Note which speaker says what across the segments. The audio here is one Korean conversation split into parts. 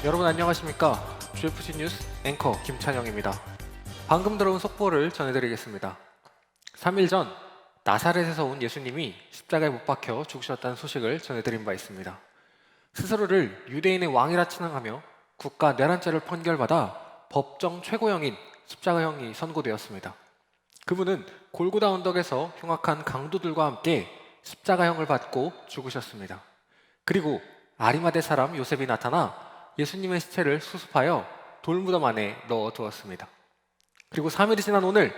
Speaker 1: 여러분 안녕하십니까? GFC 뉴스 앵커 김찬영입니다. 방금 들어온 속보를 전해드리겠습니다. 3일 전 나사렛에서 온 예수님이 십자가에 못 박혀 죽으셨다는 소식을 전해드린 바 있습니다. 스스로를 유대인의 왕이라 칭하며 국가 내란죄를 판결받아 법정 최고형인 십자가형이 선고되었습니다. 그분은 골고다 언덕에서 흉악한 강도들과 함께 십자가형을 받고 죽으셨습니다. 그리고 아리마대 사람 요셉이 나타나 예수님의 시체를 수습하여 돌무덤 안에 넣어두었습니다. 그리고 3일이 지난 오늘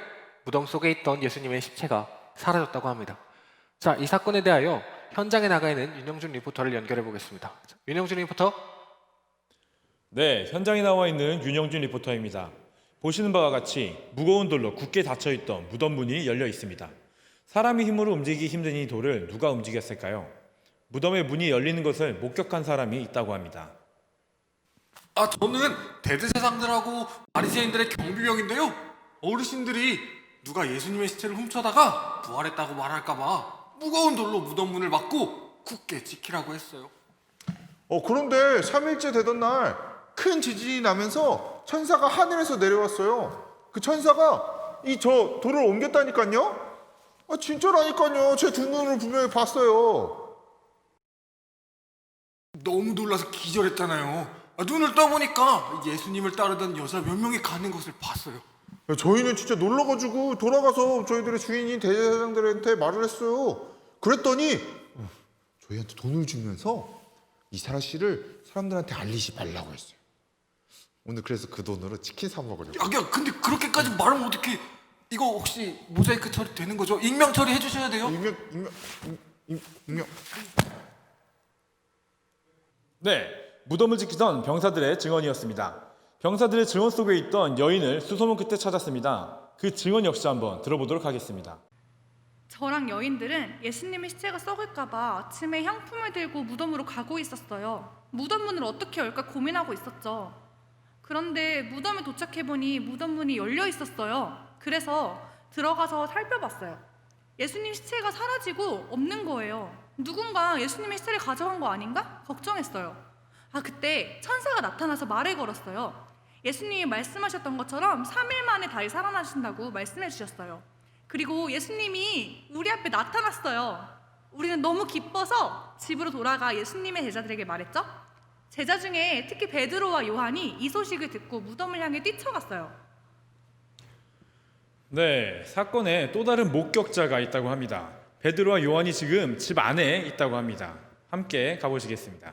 Speaker 1: 무덤 속에 있던 예수님의 시체가 사라졌다고 합니다. 자, 이 사건에 대하여 현장에 나가 있는 윤영준 리포터를 연결해 보겠습니다. 윤영준 리포터.
Speaker 2: 네, 현장에 나와 있는 윤영준 리포터입니다. 보시는 바와 같이 무거운 돌로 굳게 닫혀있던 무덤 문이 열려 있습니다. 사람의 힘으로 움직이기 힘든 이 돌을 누가 움직였을까요? 무덤의 문이 열리는 것을 목격한 사람이 있다고 합니다.
Speaker 1: 저는 대제사장들하고 바리새인들의 경비병인데요. 어르신들이 누가 예수님의 시체를 훔쳐다가 부활했다고 말할까봐 무거운 돌로 무덤 문을 막고 굳게 지키라고 했어요.
Speaker 3: 그런데 3일째 되던 날 큰 지진이 나면서 천사가 하늘에서 내려왔어요. 그 천사가 저 돌을 옮겼다니까요. 진짜라니까요. 제 두 눈으로 분명히 봤어요.
Speaker 1: 너무 놀라서 기절했잖아요. 눈을 떠보니까 예수님을 따르던 여자 몇 명이 가는 것을 봤어요.
Speaker 3: 저희는 진짜 놀라가지고 돌아가서 저희들의 주인인 대제사장들한테 말을 했어요. 그랬더니 저희한테 돈을 주면서 이사라 씨를 사람들한테 알리지 말라고 했어요. 오늘 그래서 그 돈으로 치킨 사 먹으려고.
Speaker 1: 야, 근데 그렇게까지 말하면 어떡해. 이거 혹시 모자이크 처리 되는 거죠? 익명 처리 해주셔야 돼요.
Speaker 3: 익명.
Speaker 2: 네, 무덤을 지키던 병사들의 증언이었습니다. 병사들의 증언 속에 있던 여인을 수소문 끝에 찾았습니다. 그 증언 역시 한번 들어보도록 하겠습니다.
Speaker 4: 저랑 여인들은 예수님의 시체가 썩을까봐 아침에 향품을 들고 무덤으로 가고 있었어요. 무덤 문을 어떻게 열까 고민하고 있었죠. 그런데 무덤에 도착해보니 무덤 문이 열려 있었어요. 그래서 들어가서 살펴봤어요. 예수님 시체가 사라지고 없는 거예요. 누군가 예수님의 시체를 가져간 거 아닌가? 걱정했어요. 그때 천사가 나타나서 말을 걸었어요. 예수님이 말씀하셨던 것처럼 3일 만에 다시 살아나신다고 말씀해 주셨어요. 그리고 예수님이 우리 앞에 나타났어요. 우리는 너무 기뻐서 집으로 돌아가 예수님의 제자들에게 말했죠. 제자 중에 특히 베드로와 요한이 이 소식을 듣고 무덤을 향해 뛰쳐갔어요.
Speaker 2: 네, 사건에 또 다른 목격자가 있다고 합니다. 베드로와 요한이 지금 집 안에 있다고 합니다. 함께 가보시겠습니다.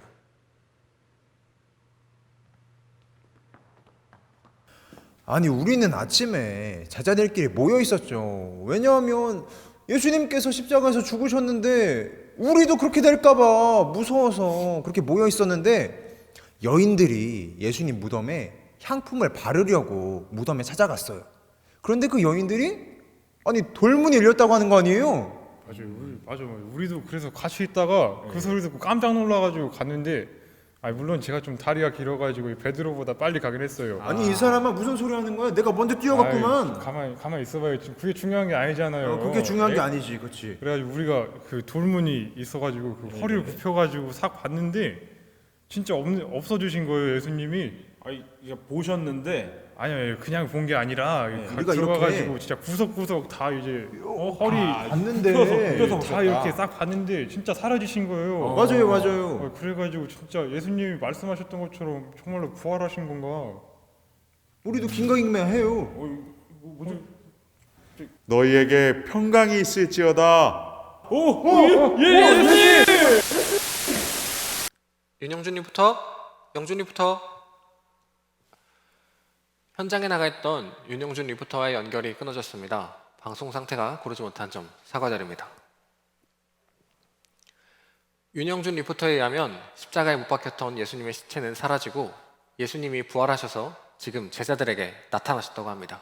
Speaker 5: 아니 우리는 아침에 제자들끼리 모여 있었죠. 왜냐하면 예수님께서 십자가에서 죽으셨는데 우리도 그렇게 될까봐 무서워서 그렇게 모여 있었는데 여인들이 예수님 무덤에 향품을 바르려고 무덤에 찾아갔어요. 그런데 그 여인들이 돌문이 열렸다고 하는 거 아니에요?
Speaker 6: 맞아요. 우리도 그래서 같이 있다가 그 소리 듣고 깜짝 놀라가지고 갔는데, 물론 제가 좀 다리가 길어가지고 베드로보다 빨리 가긴 했어요.
Speaker 5: 아니 이 사람아 무슨 소리 하는 거야? 내가 먼저 뛰어갔구만.
Speaker 6: 가만히 있어봐요. 지금 그게 중요한 게 아니잖아요.
Speaker 5: 그게 중요한 게
Speaker 6: 네?
Speaker 5: 아니지, 그렇지?
Speaker 6: 그래가지고 우리가 그 돌문이 있어가지고 그 허리를 굽혀가지고 싹 봤는데 진짜 없어지신 거예요, 예수님이.
Speaker 2: 이게 보셨는데
Speaker 6: 아니요, 그냥 본 게 아니라
Speaker 5: 우리가
Speaker 6: 들어가가지고
Speaker 5: 이렇게
Speaker 6: 진짜 구석구석 다 이제 허리
Speaker 5: 봤는데
Speaker 6: 다 이렇게 싹 봤는데 진짜 사라지신 거예요.
Speaker 5: 맞아요.
Speaker 6: 그래가지고 진짜 예수님이 말씀하셨던 것처럼 정말로 부활하신 건가?
Speaker 5: 우리도 긴가민가해요.
Speaker 6: 뭐지?
Speaker 3: 너희에게 평강이 있을지어다.
Speaker 6: 예수님!
Speaker 1: 윤영준 리포터, 영준 리포터. 현장에 나가 있던 윤영준 리포터와의 연결이 끊어졌습니다. 방송 상태가 고르지 못한 점 사과드립니다. 윤영준 리포터에 의하면 십자가에 못 박혔던 예수님의 시체는 사라지고 예수님이 부활하셔서 지금 제자들에게 나타나셨다고 합니다.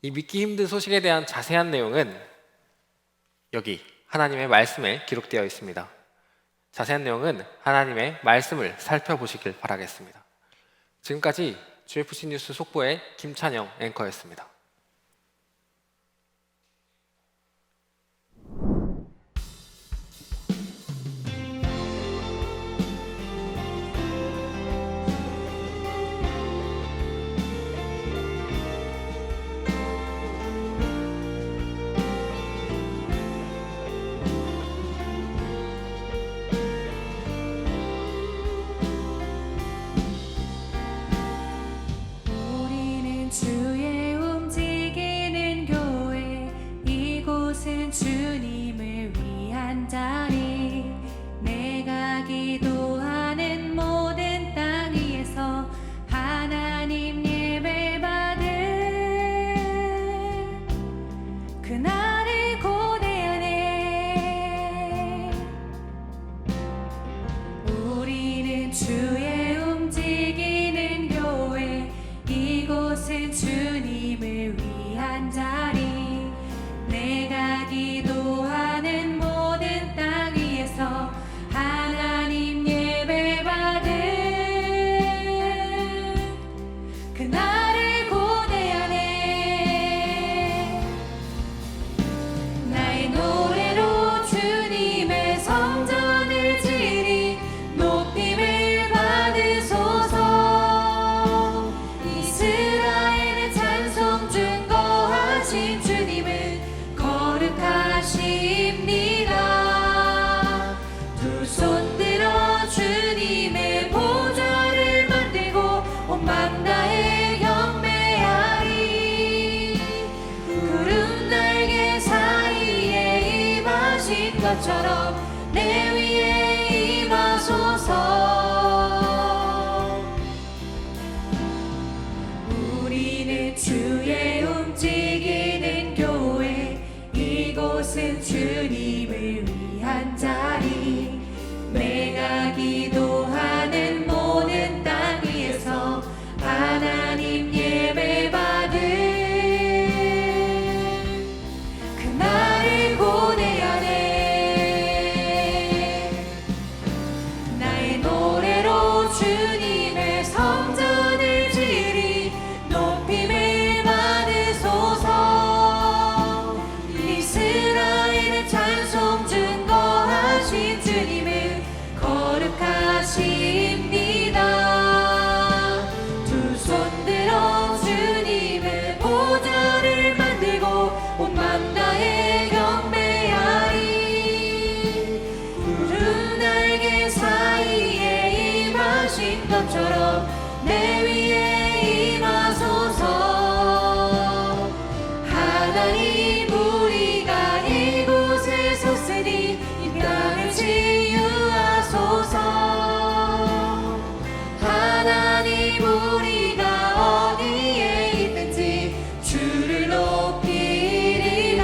Speaker 1: 이 믿기 힘든 소식에 대한 자세한 내용은 여기 하나님의 말씀에 기록되어 있습니다. 자세한 내용은 하나님의 말씀을 살펴보시길 바라겠습니다. 지금까지 GFC 뉴스 속보의 김찬영 앵커였습니다.
Speaker 7: 것처럼 내 위에 임하소서. 우리는 주의 움직이는 교회, 이곳은 주님을 위한 자리. 내가 기도하는 모든 땅 위에서 하나님 예배 받을 그날을 고대하네. 나의 노래로 주님의 성전을 지으리. 높임을 받으소서. 이스라엘의 찬송 증거하신 주님을 거룩하십니다. 두 손 들어 주님의 보좌를 만들고 온 맘 다해 경배하리. 푸른 날개 사이에 임하신 것처럼 내 위에 임하소서. 하나님 우리가 이곳에 섰으니 이 땅을 치유하소서. 하나님 우리가 어디에 있든지 주를 높이리라.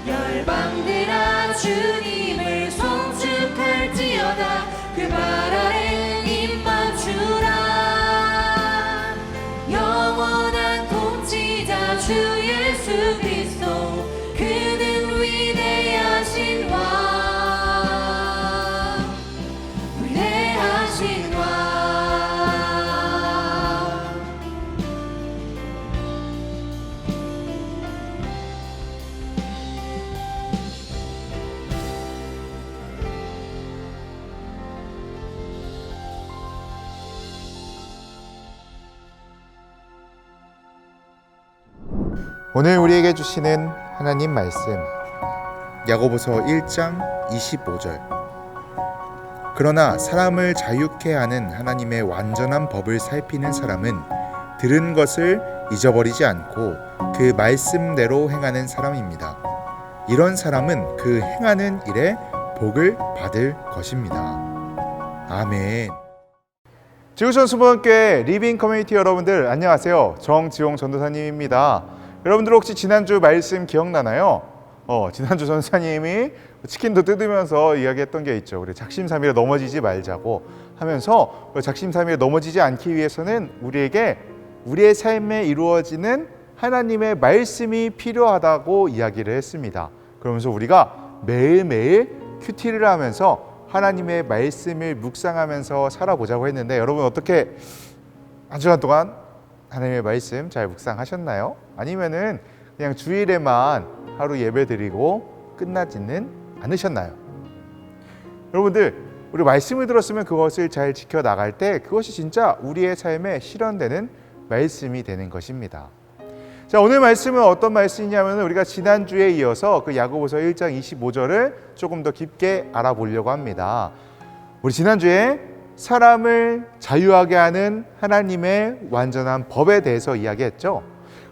Speaker 7: 열방들아 주님을 송축할지어다. 그 발 아래 입 맞추라. 영원한 통치자 주 예수 그리스도, 그는 위대하신 왕, 위대하신 왕.
Speaker 3: 오늘 우리에게 주시는 하나님 말씀, 야고보서 1장 25절. 그러나 사람을 자유케 하는 하나님의 완전한 법을 살피는 사람은 들은 것을 잊어버리지 않고 그 말씀대로 행하는 사람입니다. 이런 사람은 그 행하는 일에 복을 받을 것입니다. 아멘. 지구촌 수목교회 리빙 커뮤니티 여러분들 안녕하세요. 정지용 전도사님입니다. 여러분들 혹시 지난주 말씀 기억나나요? 지난주 전사님이 치킨도 뜯으면서 이야기했던 게 있죠. 우리 작심삼일에 넘어지지 말자고 하면서 작심삼일에 넘어지지 않기 위해서는 우리에게 우리의 삶에 이루어지는 하나님의 말씀이 필요하다고 이야기를 했습니다. 그러면서 우리가 매일매일 큐티를 하면서 하나님의 말씀을 묵상하면서 살아보자고 했는데, 여러분 어떻게 한 주간 동안 하나님의 말씀 잘 묵상하셨나요? 아니면은 그냥 주일에만 하루 예배 드리고 끝나지는 않으셨나요? 여러분들, 우리 말씀을 들었으면 그것을 잘 지켜나갈 때 그것이 진짜 우리의 삶에 실현되는 말씀이 되는 것입니다. 자, 오늘 말씀은 어떤 말씀이냐면 우리가 지난주에 이어서 그 야고보서 1장 25절을 조금 더 깊게 알아보려고 합니다. 우리 지난주에 사람을 자유하게 하는 하나님의 완전한 법에 대해서 이야기했죠.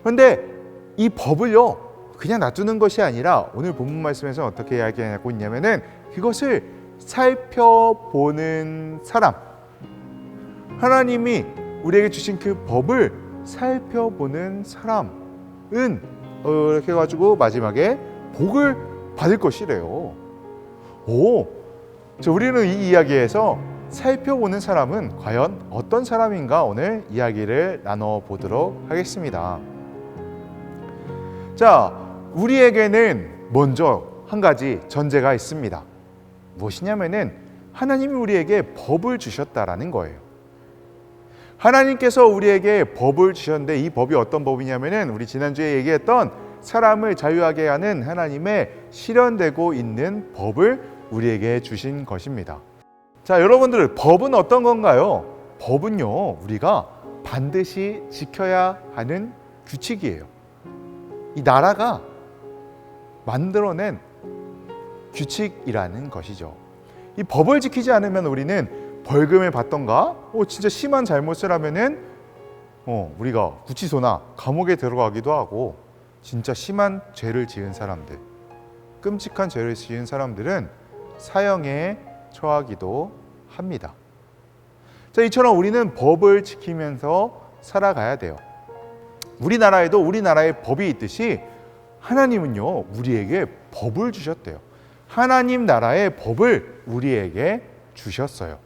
Speaker 3: 그런데 이 법을요 그냥 놔두는 것이 아니라 오늘 본문 말씀에서 어떻게 이야기하고 있냐면은 그것을 살펴보는 사람, 하나님이 우리에게 주신 그 법을 살펴보는 사람은 이렇게 해가지고 마지막에 복을 받을 것이래요. 우리는 이 이야기에서 살펴보는 사람은 과연 어떤 사람인가 오늘 이야기를 나눠보도록 하겠습니다. 자, 우리에게는 먼저 한 가지 전제가 있습니다. 무엇이냐면은 하나님이 우리에게 법을 주셨다라는 거예요. 하나님께서 우리에게 법을 주셨는데 이 법이 어떤 법이냐면은 우리 지난주에 얘기했던 사람을 자유하게 하는 하나님의 실현되고 있는 법을 우리에게 주신 것입니다. 자, 여러분들, 법은 어떤 건가요? 법은요, 우리가 반드시 지켜야 하는 규칙이에요. 이 나라가 만들어낸 규칙이라는 것이죠. 이 법을 지키지 않으면 우리는 벌금을 받던가, 진짜 심한 잘못을 하면은 우리가 구치소나 감옥에 들어가기도 하고, 진짜 심한 죄를 지은 사람들, 끔찍한 죄를 지은 사람들은 사형에 처하기도 합니다. 자, 이처럼 우리는 법을 지키면서 살아가야 돼요. 우리나라에도 우리나라의 법이 있듯이 하나님은요, 우리에게 법을 주셨대요. 하나님 나라의 법을 우리에게 주셨어요.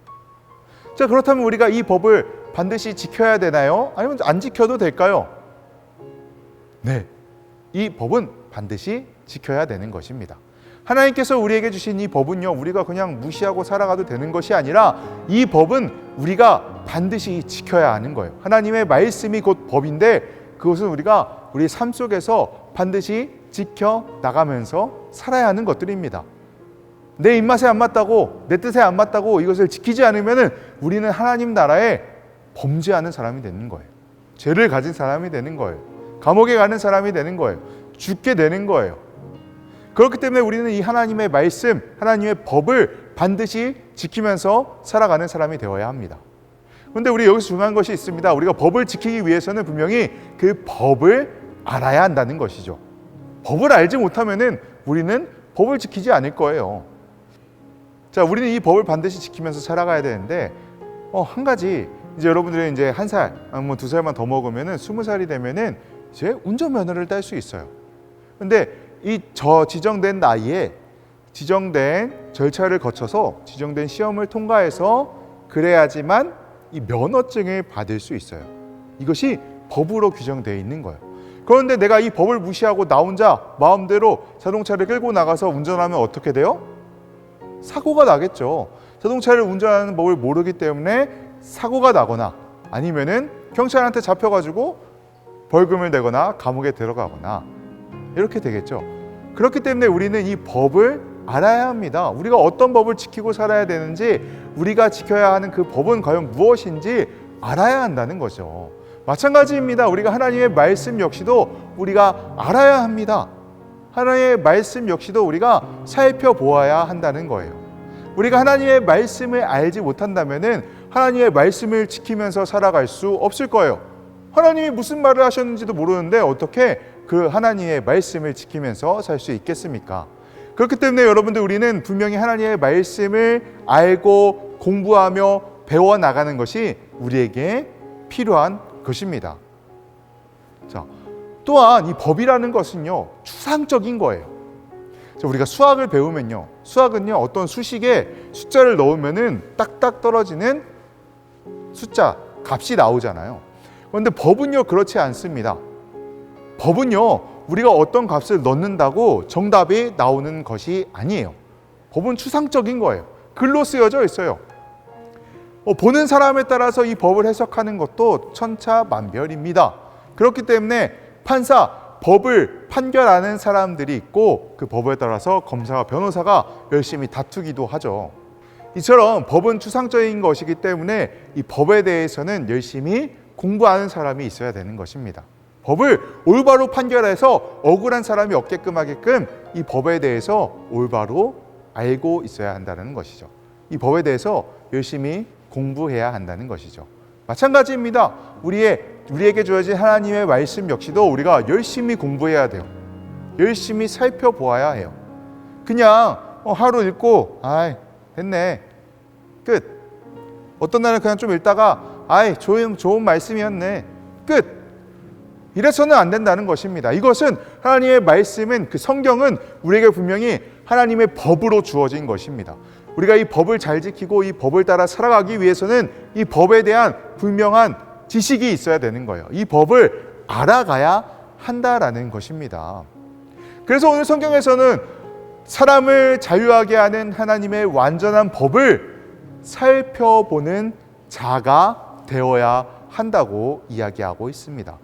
Speaker 3: 자, 그렇다면 우리가 이 법을 반드시 지켜야 되나요? 아니면 안 지켜도 될까요? 네, 이 법은 반드시 지켜야 되는 것입니다. 하나님께서 우리에게 주신 이 법은요, 우리가 그냥 무시하고 살아가도 되는 것이 아니라 이 법은 우리가 반드시 지켜야 하는 거예요. 하나님의 말씀이 곧 법인데 그것은 우리가 우리 삶 속에서 반드시 지켜 나가면서 살아야 하는 것들입니다. 내 입맛에 안 맞다고, 내 뜻에 안 맞다고 이것을 지키지 않으면은 우리는 하나님 나라에 범죄하는 사람이 되는 거예요. 죄를 가진 사람이 되는 거예요. 감옥에 가는 사람이 되는 거예요. 죽게 되는 거예요. 그렇기 때문에 우리는 이 하나님의 말씀, 하나님의 법을 반드시 지키면서 살아가는 사람이 되어야 합니다. 그런데 우리 여기서 중요한 것이 있습니다. 우리가 법을 지키기 위해서는 분명히 그 법을 알아야 한다는 것이죠. 법을 알지 못하면은 우리는 법을 지키지 않을 거예요. 자, 우리는 이 법을 반드시 지키면서 살아가야 되는데 한 가지, 이제 여러분들이 이제 1살, 뭐 2살만 더 먹으면은 20살이 되면은 이제 운전면허를 딸 수 있어요. 근데 이 지정된 나이에 지정된 절차를 거쳐서 지정된 시험을 통과해서 그래야지만 이 면허증을 받을 수 있어요. 이것이 법으로 규정되어 있는 거예요. 그런데 내가 이 법을 무시하고 나 혼자 마음대로 자동차를 끌고 나가서 운전하면 어떻게 돼요? 사고가 나겠죠. 자동차를 운전하는 법을 모르기 때문에 사고가 나거나 아니면은 경찰한테 잡혀가지고 벌금을 내거나 감옥에 들어가거나 이렇게 되겠죠. 그렇기 때문에 우리는 이 법을 알아야 합니다. 우리가 어떤 법을 지키고 살아야 되는지, 우리가 지켜야 하는 그 법은 과연 무엇인지 알아야 한다는 거죠. 마찬가지입니다. 우리가 하나님의 말씀 역시도 우리가 알아야 합니다. 하나님의 말씀 역시도 우리가 살펴보아야 한다는 거예요. 우리가 하나님의 말씀을 알지 못한다면은 하나님의 말씀을 지키면서 살아갈 수 없을 거예요. 하나님이 무슨 말을 하셨는지도 모르는데 어떻게 그 하나님의 말씀을 지키면서 살 수 있겠습니까? 그렇기 때문에 여러분들, 우리는 분명히 하나님의 말씀을 알고 공부하며 배워나가는 것이 우리에게 필요한 것입니다. 자, 또한 이 법이라는 것은요, 추상적인 거예요. 자, 우리가 수학을 배우면요, 수학은요, 어떤 수식에 숫자를 넣으면은 딱딱 떨어지는 숫자 값이 나오잖아요. 그런데 법은요, 그렇지 않습니다. 법은요, 우리가 어떤 값을 넣는다고 정답이 나오는 것이 아니에요. 법은 추상적인 거예요. 글로 쓰여져 있어요. 보는 사람에 따라서 이 법을 해석하는 것도 천차만별입니다. 그렇기 때문에 법을 판결하는 사람들이 있고 그 법에 따라서 검사와 변호사가 열심히 다투기도 하죠. 이처럼 법은 추상적인 것이기 때문에 이 법에 대해서는 열심히 공부하는 사람이 있어야 되는 것입니다. 법을 올바로 판결해서 억울한 사람이 없게끔 하게끔 이 법에 대해서 올바로 알고 있어야 한다는 것이죠. 이 법에 대해서 열심히 공부해야 한다는 것이죠. 마찬가지입니다. 우리에게 주어진 하나님의 말씀 역시도 우리가 열심히 공부해야 돼요. 열심히 살펴보아야 해요. 그냥 하루 읽고 됐네, 끝. 어떤 날은 그냥 좀 읽다가 좋은 말씀이었네, 끝. 이래서는 안 된다는 것입니다. 이것은 하나님의 말씀은, 그 성경은 우리에게 분명히 하나님의 법으로 주어진 것입니다. 우리가 이 법을 잘 지키고 이 법을 따라 살아가기 위해서는 이 법에 대한 분명한 지식이 있어야 되는 거예요. 이 법을 알아가야 한다라는 것입니다. 그래서 오늘 성경에서는 사람을 자유하게 하는 하나님의 완전한 법을 살펴보는 자가 되어야 한다고 이야기하고 있습니다.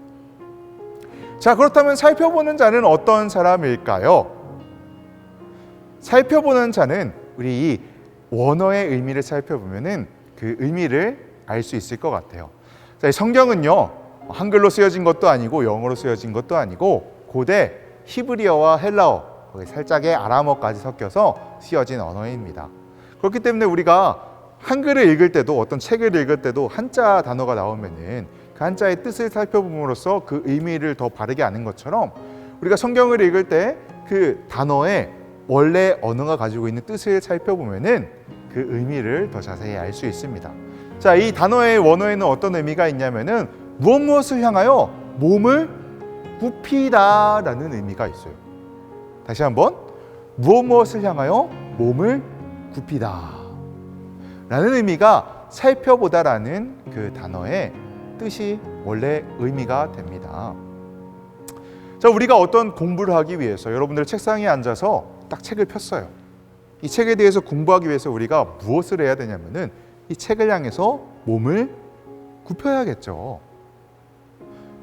Speaker 3: 자, 그렇다면 살펴보는 자는 어떤 사람일까요? 살펴보는 자는 우리 이 원어의 의미를 살펴보면은 그 의미를 알 수 있을 것 같아요. 자, 이 성경은요, 한글로 쓰여진 것도 아니고 영어로 쓰여진 것도 아니고 고대 히브리어와 헬라어, 거기 살짝의 아람어까지 섞여서 쓰여진 언어입니다. 그렇기 때문에 우리가 한글을 읽을 때도, 어떤 책을 읽을 때도 한자 단어가 나오면은 그 한자의 뜻을 살펴봄으로써 그 의미를 더 바르게 아는 것처럼 우리가 성경을 읽을 때 그 단어의 원래 언어가 가지고 있는 뜻을 살펴보면은 그 의미를 더 자세히 알 수 있습니다. 자, 이 단어의 원어에는 어떤 의미가 있냐면은 무엇을 향하여 몸을 굽히다라는 의미가 있어요. 다시 한번 무엇을 향하여 몸을 굽히다 라는 의미가 살펴보다라는 그 단어의 뜻이 원래 의미가 됩니다. 자, 우리가 어떤 공부를 하기 위해서 여러분들 책상에 앉아서 딱 책을 폈어요. 이 책에 대해서 공부하기 위해서 우리가 무엇을 해야 되냐면은 이 책을 향해서 몸을 굽혀야겠죠.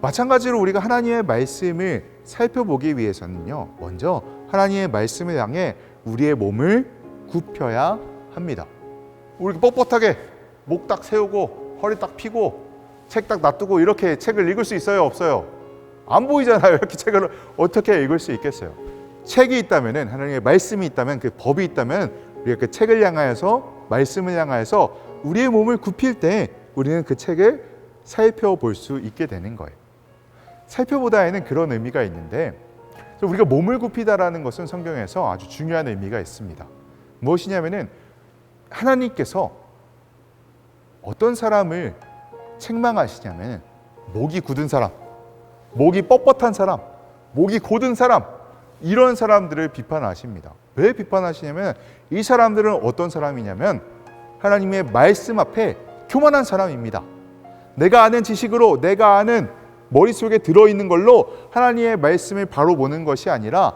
Speaker 3: 마찬가지로 우리가 하나님의 말씀을 살펴보기 위해서는요, 먼저 하나님의 말씀을 향해 우리의 몸을 굽혀야 합니다. 우리 뻣뻣하게 목 딱 세우고 허리 딱 펴고 책 딱 놔두고 이렇게 책을 읽을 수 있어요, 없어요? 안 보이잖아요. 이렇게 책을 어떻게 읽을 수 있겠어요? 책이 있다면은, 하나님의 말씀이 있다면, 그 법이 있다면 우리가 그 책을 향하여서, 말씀을 향하여서 우리의 몸을 굽힐 때 우리는 그 책을 살펴볼 수 있게 되는 거예요. 살펴보다에는 그런 의미가 있는데, 우리가 몸을 굽히다라는 것은 성경에서 아주 중요한 의미가 있습니다. 무엇이냐면은 하나님께서 어떤 사람을 책망하시냐면 목이 굳은 사람, 목이 뻣뻣한 사람, 목이 곧은 사람, 이런 사람들을 비판하십니다. 왜 비판하시냐면 이 사람들은 어떤 사람이냐면 하나님의 말씀 앞에 교만한 사람입니다. 내가 아는 지식으로, 내가 아는 머릿속에 들어있는 걸로 하나님의 말씀을 바로 보는 것이 아니라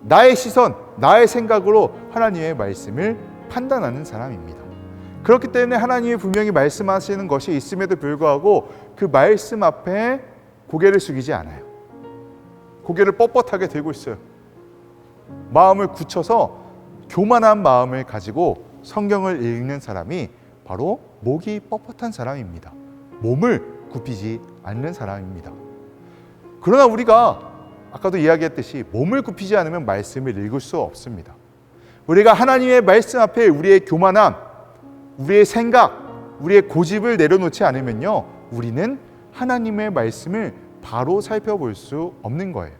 Speaker 3: 나의 시선, 나의 생각으로 하나님의 말씀을 판단하는 사람입니다. 그렇기 때문에 하나님이 분명히 말씀하시는 것이 있음에도 불구하고 그 말씀 앞에 고개를 숙이지 않아요. 고개를 뻣뻣하게 들고 있어요. 마음을 굳혀서 교만한 마음을 가지고 성경을 읽는 사람이 바로 목이 뻣뻣한 사람입니다. 몸을 굽히지 않는 사람입니다. 그러나 우리가 아까도 이야기했듯이 몸을 굽히지 않으면 말씀을 읽을 수 없습니다. 우리가 하나님의 말씀 앞에 우리의 교만함, 우리의 생각, 우리의 고집을 내려놓지 않으면요, 우리는 하나님의 말씀을 바로 살펴볼 수 없는 거예요.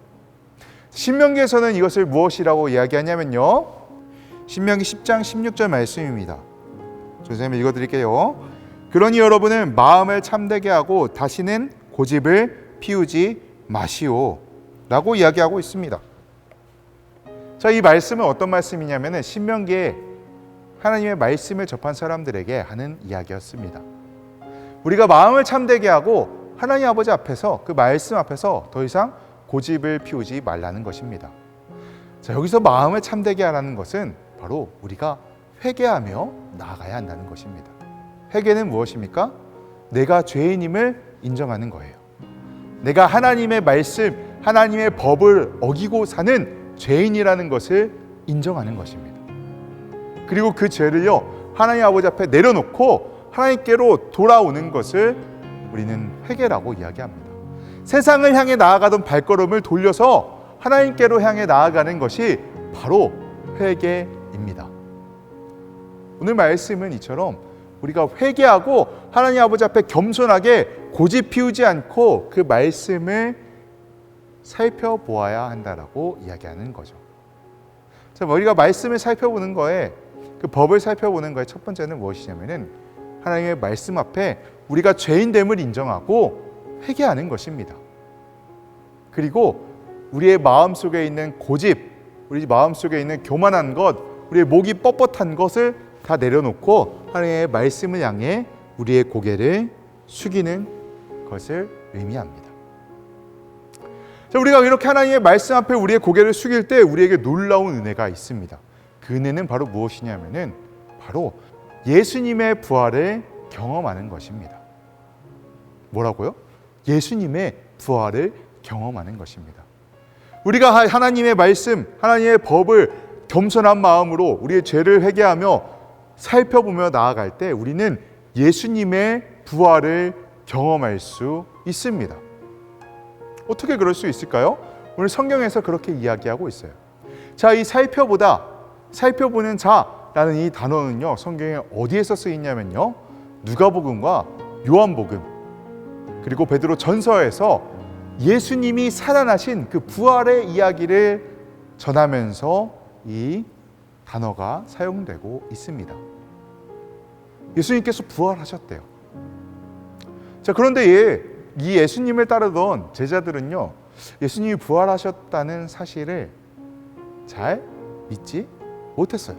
Speaker 3: 신명기에서는 이것을 무엇이라고 이야기하냐면요, 신명기 10장 16절 말씀입니다. 선생님 읽어드릴게요. 그러니 여러분은 마음을 참되게 하고 다시는 고집을 피우지 마시오 라고 이야기하고 있습니다. 자, 이 말씀은 어떤 말씀이냐면 신명기에 하나님의 말씀을 접한 사람들에게 하는 이야기였습니다. 우리가 마음을 참되게 하고 하나님 아버지 앞에서, 그 말씀 앞에서 더 이상 고집을 피우지 말라는 것입니다. 자, 여기서 마음을 참되게 하라는 것은 바로 우리가 회개하며 나아가야 한다는 것입니다. 회개는 무엇입니까? 내가 죄인임을 인정하는 거예요. 내가 하나님의 말씀, 하나님의 법을 어기고 사는 죄인이라는 것을 인정하는 것입니다. 그리고 그 죄를요, 하나님 아버지 앞에 내려놓고 하나님께로 돌아오는 것을 우리는 회개라고 이야기합니다. 세상을 향해 나아가던 발걸음을 돌려서 하나님께로 향해 나아가는 것이 바로 회개입니다. 오늘 말씀은 이처럼 우리가 회개하고 하나님 아버지 앞에 겸손하게 고집 피우지 않고 그 말씀을 살펴보아야 한다라고 이야기하는 거죠. 자, 우리가 말씀을 살펴보는 거에, 그 법을 살펴보는 거에 첫 번째는 무엇이냐면은 하나님의 말씀 앞에 우리가 죄인됨을 인정하고 회개하는 것입니다. 그리고 우리의 마음 속에 있는 고집, 우리 마음 속에 있는 교만한 것, 우리의 목이 뻣뻣한 것을 다 내려놓고 하나님의 말씀을 향해 우리의 고개를 숙이는 것을 의미합니다. 자, 우리가 이렇게 하나님의 말씀 앞에 우리의 고개를 숙일 때 우리에게 놀라운 은혜가 있습니다. 그 은혜는 바로 무엇이냐면은 바로 예수님의 부활을 경험하는 것입니다. 뭐라고요? 예수님의 부활을 경험하는 것입니다. 우리가 하나님의 말씀, 하나님의 법을 겸손한 마음으로 우리의 죄를 회개하며 살펴보며 나아갈 때 우리는 예수님의 부활을 경험할 수 있습니다. 어떻게 그럴 수 있을까요? 오늘 성경에서 그렇게 이야기하고 있어요. 자, 이 살펴보다, 살펴보는 자라는 이 단어는요, 성경에 어디에서 쓰이냐면요, 누가복음과 요한복음, 그리고 베드로 전서에서 예수님이 살아나신 그 부활의 이야기를 전하면서 이 단어가 사용되고 있습니다. 예수님께서 부활하셨대요. 자, 그런데 이 예수님을 따르던 제자들은요, 예수님이 부활하셨다는 사실을 잘 믿지 못했어요.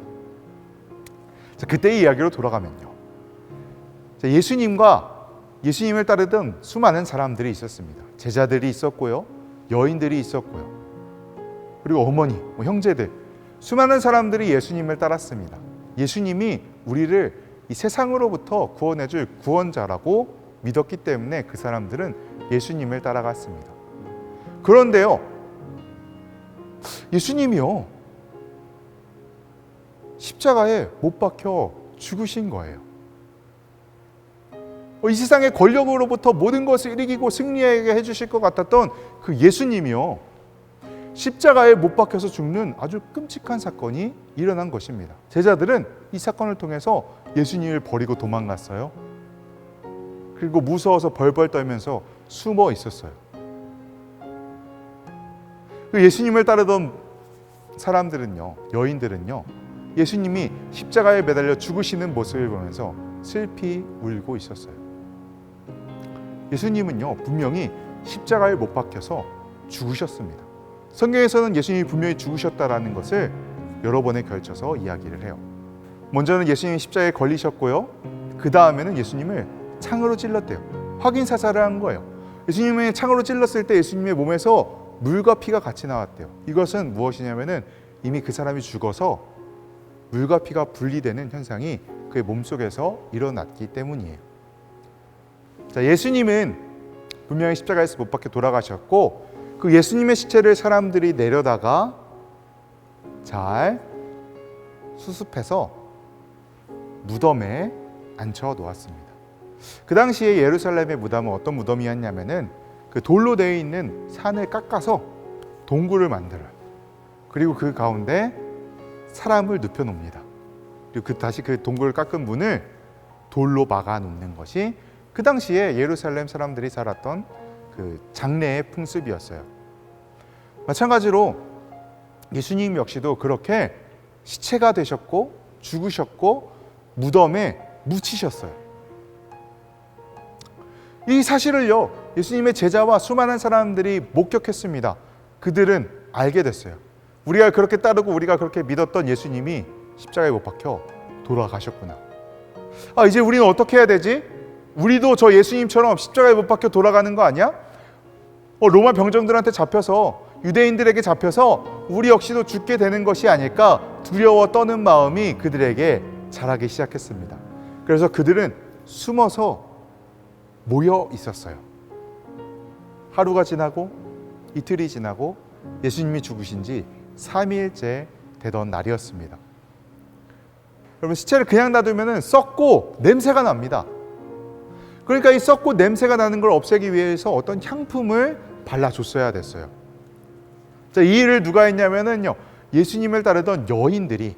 Speaker 3: 자, 그때의 이야기로 돌아가면요, 자, 예수님을 따르던 수많은 사람들이 있었습니다. 제자들이 있었고요, 여인들이 있었고요, 그리고 어머니, 형제들, 수많은 사람들이 예수님을 따랐습니다. 예수님이 우리를 이 세상으로부터 구원해줄 구원자라고 믿었기 때문에 그 사람들은 예수님을 따라갔습니다. 그런데요, 예수님이요, 십자가에 못 박혀 죽으신 거예요. 이 세상의 권력으로부터 모든 것을 이기고 승리하게 해주실 것 같았던 그 예수님이요, 십자가에 못 박혀서 죽는 아주 끔찍한 사건이 일어난 것입니다. 제자들은 이 사건을 통해서 예수님을 버리고 도망갔어요. 그리고 무서워서 벌벌 떨면서 숨어 있었어요. 그 예수님을 따르던 사람들은요, 여인들은요, 예수님이 십자가에 매달려 죽으시는 모습을 보면서 슬피 울고 있었어요. 예수님은요, 분명히 십자가에 못 박혀서 죽으셨습니다. 성경에서는 예수님이 분명히 죽으셨다라는 것을 여러 번에 걸쳐서 이야기를 해요. 먼저는 예수님이 십자가에 걸리셨고요, 그 다음에는 예수님을 창으로 찔렀대요. 확인 사살을 한 거예요. 예수님을 창으로 찔렀을 때 예수님의 몸에서 물과 피가 같이 나왔대요. 이것은 무엇이냐면은 이미 그 사람이 죽어서 물과 피가 분리되는 현상이 그의 몸속에서 일어났기 때문이에요. 자, 예수님은 분명히 십자가에서 못 박혀 돌아가셨고, 그 예수님의 시체를 사람들이 내려다가 잘 수습해서 무덤에 앉혀 놓았습니다. 그 당시에 예루살렘의 무덤은 어떤 무덤이었냐면은 그 돌로 되어 있는 산을 깎아서 동굴을 만들어요. 그리고 그 가운데 사람을 눕혀 놓습니다. 그리고 다시 그 동굴을 깎은 문을 돌로 막아 놓는 것이 그 당시에 예루살렘 사람들이 살았던 그 장례의 풍습이었어요. 마찬가지로 예수님 역시도 그렇게 시체가 되셨고 죽으셨고 무덤에 묻히셨어요. 이 사실을요, 예수님의 제자와 수많은 사람들이 목격했습니다. 그들은 알게 됐어요. 우리가 그렇게 따르고 우리가 그렇게 믿었던 예수님이 십자가에 못 박혀 돌아가셨구나. 이제 우리는 어떻게 해야 되지? 우리도 저 예수님처럼 십자가에 못 박혀 돌아가는 거 아니야? 로마 병정들한테 잡혀서, 유대인들에게 잡혀서 우리 역시도 죽게 되는 것이 아닐까 두려워 떠는 마음이 그들에게 자라기 시작했습니다. 그래서 그들은 숨어서 모여 있었어요. 하루가 지나고 이틀이 지나고 예수님이 죽으신 지 3일째 되던 날이었습니다. 여러분, 시체를 그냥 놔두면 썩고 냄새가 납니다. 그러니까 이 썩고 냄새가 나는 걸 없애기 위해서 어떤 향품을 발라줬어야 됐어요. 자, 이 일을 누가 했냐면요, 예수님을 따르던 여인들이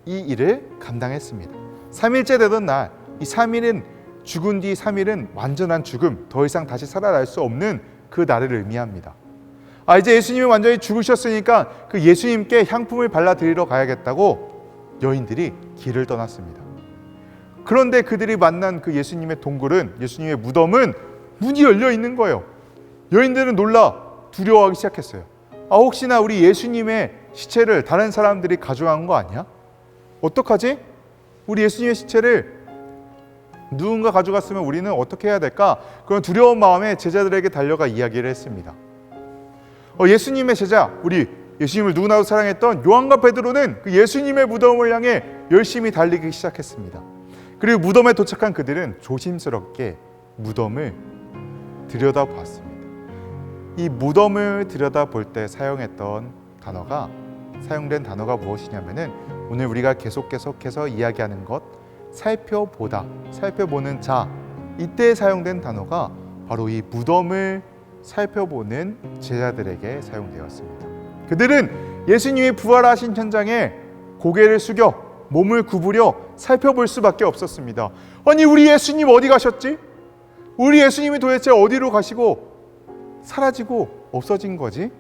Speaker 3: 이 일을 감당했습니다. 3일째 되던 날, 이 3일은 죽은 뒤 3일은 완전한 죽음, 더 이상 다시 살아날 수 없는 그 날을 의미합니다. 이제 예수님이 완전히 죽으셨으니까 그 예수님께 향품을 발라드리러 가야겠다고 여인들이 길을 떠났습니다. 그런데 그들이 만난 그 예수님의 동굴은, 예수님의 무덤은 문이 열려 있는 거예요. 여인들은 놀라 두려워하기 시작했어요. 혹시나 우리 예수님의 시체를 다른 사람들이 가져간 거 아니야? 어떡하지? 우리 예수님의 시체를 누군가 가져갔으면 우리는 어떻게 해야 될까? 그런 두려운 마음에 제자들에게 달려가 이야기를 했습니다. 예수님의 제자, 우리 예수님을 누구나도 사랑했던 요한과 베드로는 그 예수님의 무덤을 향해 열심히 달리기 시작했습니다. 그리고 무덤에 도착한 그들은 조심스럽게 무덤을 들여다봤습니다. 이 무덤을 들여다볼 때 사용된 단어가 무엇이냐면은 오늘 우리가 계속해서 이야기하는 것, 살펴보는 자, 이때 사용된 단어가 바로 이 무덤을 살펴보는 제자들에게 사용되었습니다. 그들은 예수님이 부활하신 현장에 고개를 숙여 몸을 구부려 살펴볼 수밖에 없었습니다. 아니, 우리 예수님 어디 가셨지? 우리 예수님이 도대체 어디로 가시고 사라지고 없어진 거지?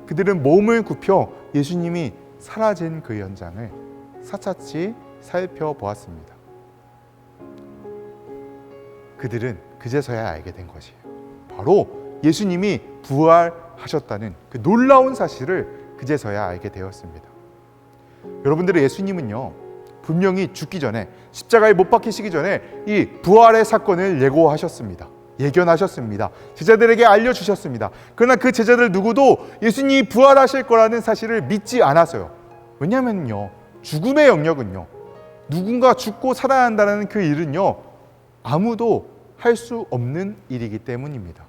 Speaker 3: 그들은 몸을 굽혀 예수님이 사라진 그 현장을 사차치 살펴보았습니다. 그들은 그제서야 알게 된 것이에요. 바로 예수님이 부활하셨다는 그 놀라운 사실을 그제서야 알게 되었습니다. 여러분들의 예수님은요, 분명히 죽기 전에, 십자가에 못 박히시기 전에 이 부활의 사건을 예고하셨습니다. 예견하셨습니다. 제자들에게 알려주셨습니다. 그러나 그 제자들 누구도 예수님이 부활하실 거라는 사실을 믿지 않았어요. 왜냐하면요, 죽음의 영역은요, 누군가 죽고 살아야 한다는 그 일은요, 아무도 할 수 없는 일이기 때문입니다.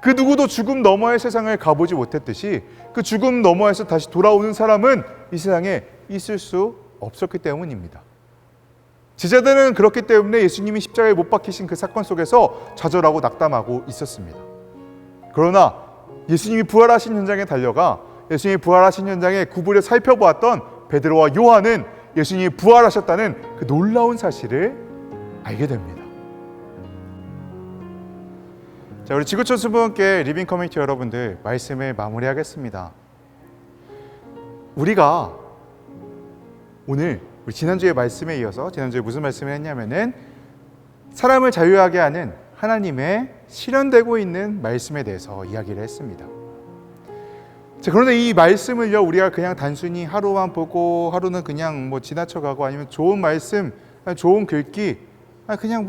Speaker 3: 그 누구도 죽음 너머의 세상을 가보지 못했듯이 그 죽음 너머에서 다시 돌아오는 사람은 이 세상에 있을 수 없었기 때문입니다. 제자들은 그렇기 때문에 예수님이 십자가에 못 박히신 그 사건 속에서 좌절하고 낙담하고 있었습니다. 그러나 예수님이 부활하신 현장에 달려가 예수님이 부활하신 현장에 구부려 살펴보았던 베드로와 요한은 예수님이 부활하셨다는 그 놀라운 사실을 알게 됩니다. 자, 우리 지구촌 수분께 리빙 커뮤니티 여러분들, 말씀을 마무리하겠습니다. 우리가 오늘 우리 지난주의 말씀에 이어서, 지난주에 무슨 말씀을 했냐면은 사람을 자유하게 하는 하나님의 실현되고 있는 말씀에 대해서 이야기를 했습니다. 자, 그런데 이 말씀을요, 우리가 그냥 단순히 하루만 보고 하루는 그냥 지나쳐가고, 아니면 좋은 말씀, 좋은 글귀, 그냥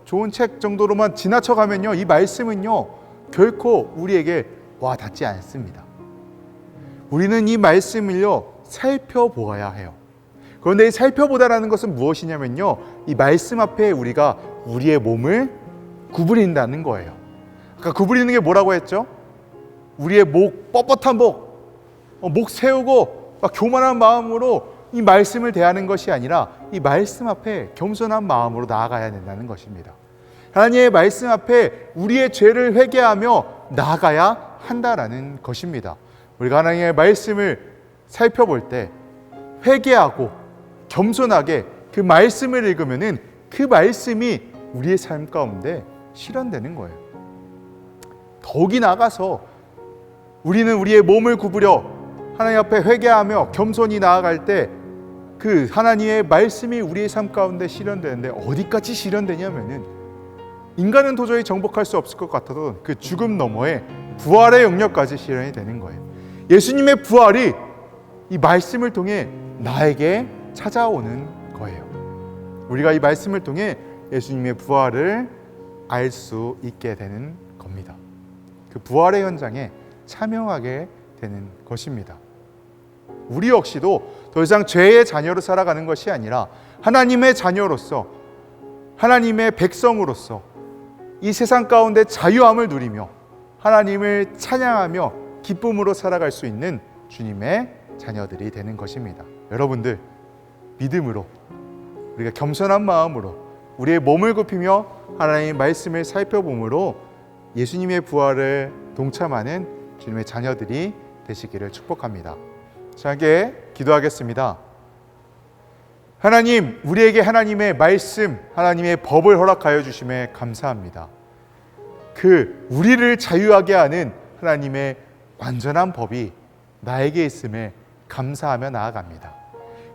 Speaker 3: 좋은 책 정도로만 지나쳐가면요, 이 말씀은요 결코 우리에게 와 닿지 않습니다. 우리는 이 말씀을요 살펴보아야 해요. 그런데 이 살펴보다라는 것은 무엇이냐면요, 이 말씀 앞에 우리가 우리의 몸을 구부린다는 거예요. 아까 구부리는 게 뭐라고 했죠? 우리의 목, 뻣뻣한 목 세우고 막 교만한 마음으로 이 말씀을 대하는 것이 아니라 이 말씀 앞에 겸손한 마음으로 나아가야 된다는 것입니다. 하나님의 말씀 앞에 우리의 죄를 회개하며 나아가야 한다라는 것입니다. 우리가 하나님의 말씀을 살펴볼 때 회개하고 겸손하게 그 말씀을 읽으면은 그 말씀이 우리의 삶 가운데 실현되는 거예요. 더욱이 나아가서 우리는 우리의 몸을 구부려 하나님 앞에 회개하며 겸손히 나아갈 때 그 하나님의 말씀이 우리의 삶 가운데 실현되는데, 어디까지 실현되냐면은 인간은 도저히 정복할 수 없을 것 같아도 그 죽음 너머의 부활의 영역까지 실현이 되는 거예요. 예수님의 부활이 이 말씀을 통해 나에게 찾아오는 거예요. 우리가 이 말씀을 통해 예수님의 부활을 알 수 있게 되는 겁니다. 그 부활의 현장에 참여하게 되는 것입니다. 우리 역시도 더 이상 죄의 자녀로 살아가는 것이 아니라 하나님의 자녀로서, 하나님의 백성으로서 이 세상 가운데 자유함을 누리며 하나님을 찬양하며 기쁨으로 살아갈 수 있는 주님의 자녀들이 되는 것입니다. 여러분들, 믿음으로, 우리가 겸손한 마음으로 우리의 몸을 굽히며 하나님의 말씀을 살펴봄으로 예수님의 부활을 동참하는 주님의 자녀들이 되시기를 축복합니다. 자, 함께 기도하겠습니다. 하나님, 우리에게 하나님의 말씀, 하나님의 법을 허락하여 주심에 감사합니다. 그 우리를 자유하게 하는 하나님의 완전한 법이 나에게 있음에 감사하며 나아갑니다.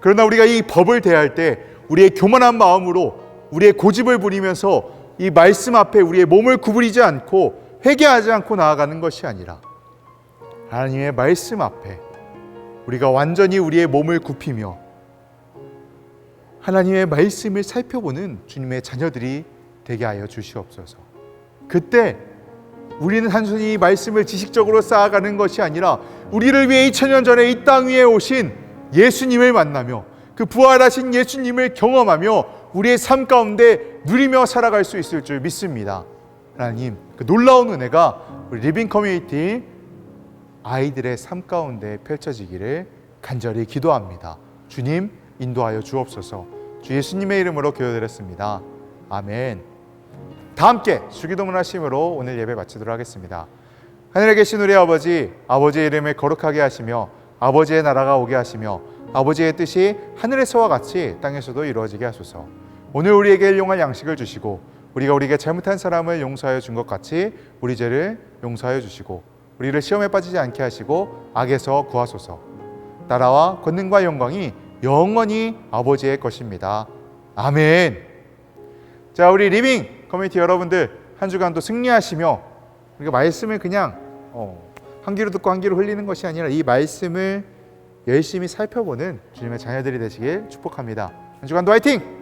Speaker 3: 그러나 우리가 이 법을 대할 때 우리의 교만한 마음으로 우리의 고집을 부리면서 이 말씀 앞에 우리의 몸을 구부리지 않고 회개하지 않고 나아가는 것이 아니라 하나님의 말씀 앞에 우리가 완전히 우리의 몸을 굽히며 하나님의 말씀을 살펴보는 주님의 자녀들이 되게 하여 주시옵소서. 그때 우리는 단순히 이 말씀을 지식적으로 쌓아가는 것이 아니라 우리를 위해 2000년 전에 이 땅 위에 오신 예수님을 만나며 그 부활하신 예수님을 경험하며 우리의 삶 가운데 누리며 살아갈 수 있을 줄 믿습니다. 하나님, 그 놀라운 은혜가 우리 리빙 커뮤니티 아이들의 삶 가운데 펼쳐지기를 간절히 기도합니다. 주님, 인도하여 주옵소서. 주 예수님의 이름으로 기도드렸습니다. 아멘. 다 함께 주기도문 하심으로 오늘 예배 마치도록 하겠습니다. 하늘에 계신 우리 아버지, 아버지의 이름을 거룩하게 하시며 아버지의 나라가 오게 하시며 아버지의 뜻이 하늘에서와 같이 땅에서도 이루어지게 하소서. 오늘 우리에게 일용할 양식을 주시고 우리가 우리에게 잘못한 사람을 용서하여 준 것 같이 우리 죄를 용서하여 주시고 우리를 시험에 빠지지 않게 하시고 악에서 구하소서. 나라와 권능과 영광이 영원히 아버지의 것입니다. 아멘. 자, 우리 리빙 커뮤니티 여러분들 한 주간도 승리하시며 우리가 말씀을 그냥 한 귀로 듣고 한 귀로 흘리는 것이 아니라 이 말씀을 열심히 살펴보는 주님의 자녀들이 되시길 축복합니다. 한 주간도 화이팅!